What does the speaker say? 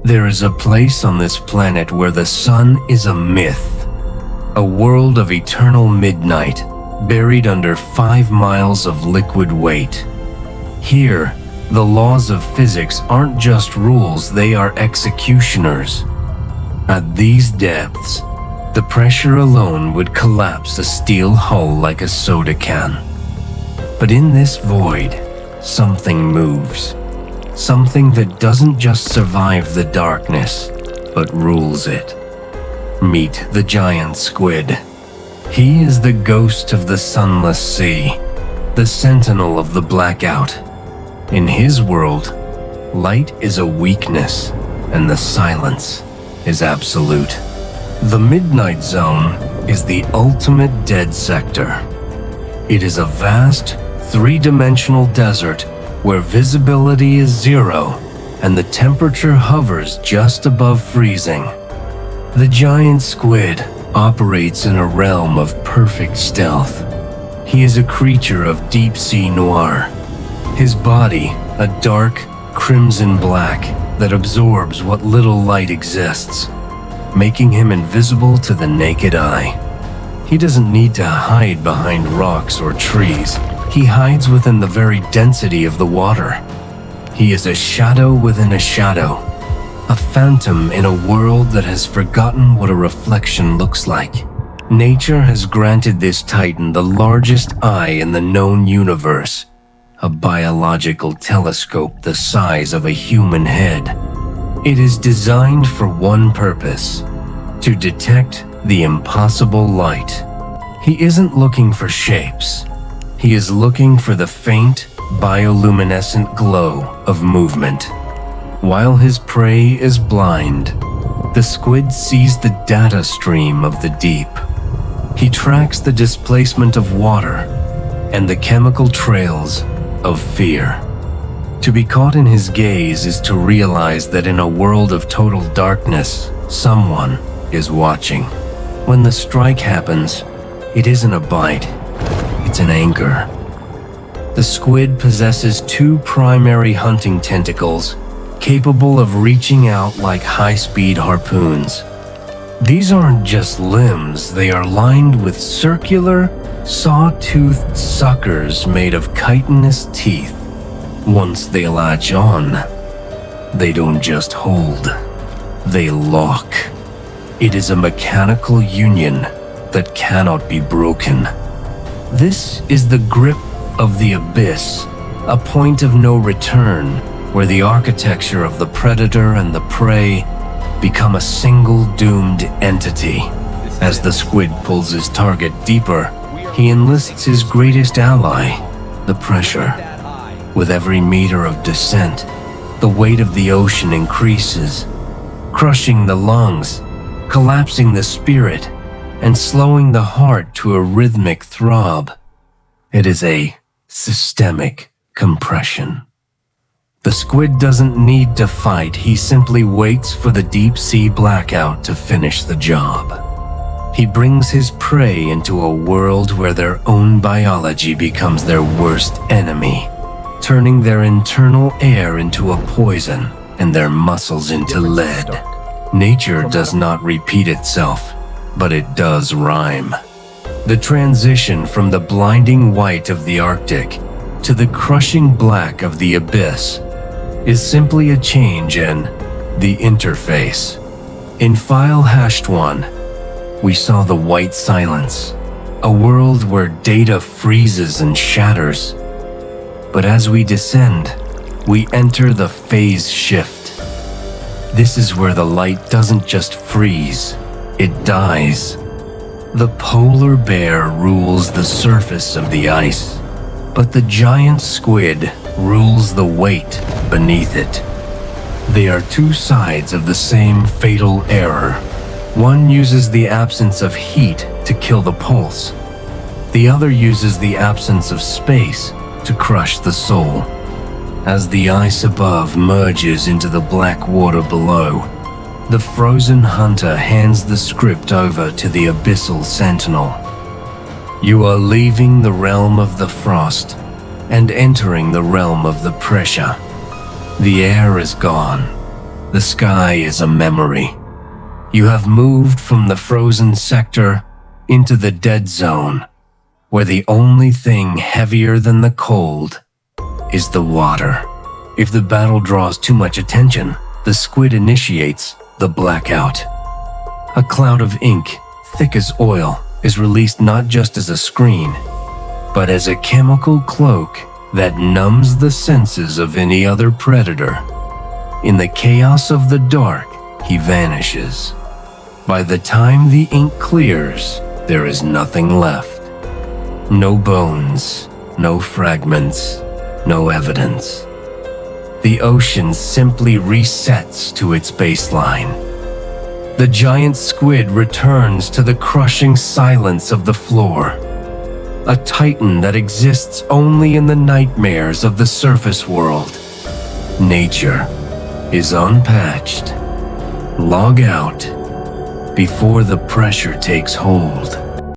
There is a place on this planet where the sun is a myth, a world of eternal midnight, buried under 5 miles of liquid weight. Here, the laws of physics aren't just rules, they are executioners. At these depths, the pressure alone would collapse a steel hull like a soda can. But in this void, something moves. Something that doesn't just survive the darkness, but rules it. Meet the giant squid. He is the ghost of the sunless sea, the sentinel of the blackout. In his world, light is a weakness, and the silence is absolute. The Midnight Zone is the ultimate dead sector. It is a vast, three-dimensional desert where visibility is 0 and the temperature hovers just above freezing. The giant squid operates in a realm of perfect stealth. He is a creature of deep-sea noir. His body, a dark, crimson black that absorbs what little light exists, making him invisible to the naked eye. He doesn't need to hide behind rocks or trees. He hides within the very density of the water. He is a shadow within a shadow, a phantom in a world that has forgotten what a reflection looks like. Nature has granted this titan the largest eye in the known universe, a biological telescope the size of a human head. It is designed for one purpose: to detect the impossible light. He isn't looking for shapes. He is looking for the faint, bioluminescent glow of movement. While his prey is blind, the squid sees the data stream of the deep. He tracks the displacement of water and the chemical trails of fear. To be caught in his gaze is to realize that in a world of total darkness, someone is watching. When the strike happens, it isn't a bite, it's an anchor. The squid possesses 2 primary hunting tentacles, capable of reaching out like high-speed harpoons. These aren't just limbs, they are lined with circular, saw-toothed suckers made of chitinous teeth. Once they latch on, they don't just hold, they lock. It is a mechanical union that cannot be broken. This is the grip of the abyss, a point of no return where the architecture of the predator and the prey become a single doomed entity. As the squid pulls his target deeper, he enlists his greatest ally, the pressure. With every meter of descent, the weight of the ocean increases, crushing the lungs, collapsing the spirit, and slowing the heart to a rhythmic throb. It is a systemic compression. The squid doesn't need to fight, he simply waits for the deep-sea blackout to finish the job. He brings his prey into a world where their own biology becomes their worst enemy, turning their internal air into a poison and their muscles into lead. Nature does not repeat itself, but it does rhyme. The transition from the blinding white of the Arctic to the crushing black of the abyss is simply a change in the interface. In File Hashed 1, we saw the white silence, a world where data freezes and shatters. But as we descend, we enter the phase shift. This is where the light doesn't just freeze, it dies. The polar bear rules the surface of the ice, but the giant squid rules the weight beneath it. They are 2 sides of the same fatal error. One uses the absence of heat to kill the pulse. The other uses the absence of space to crush the soul. As the ice above merges into the black water below, the frozen hunter hands the script over to the abyssal sentinel. You are leaving the realm of the frost and entering the realm of the pressure. The air is gone, The sky is a memory. You have moved from the frozen sector into the dead zone, where the only thing heavier than the cold is the water. If the battle draws too much attention, the squid initiates the blackout. A cloud of ink, thick as oil, is released not just as a screen, but as a chemical cloak that numbs the senses of any other predator. In the chaos of the dark, he vanishes. By the time the ink clears, there is nothing left. No bones, no fragments, no evidence. The ocean simply resets to its baseline. The giant squid returns to the crushing silence of the floor. A titan that exists only in the nightmares of the surface world. Nature is unpatched. Log out before the pressure takes hold.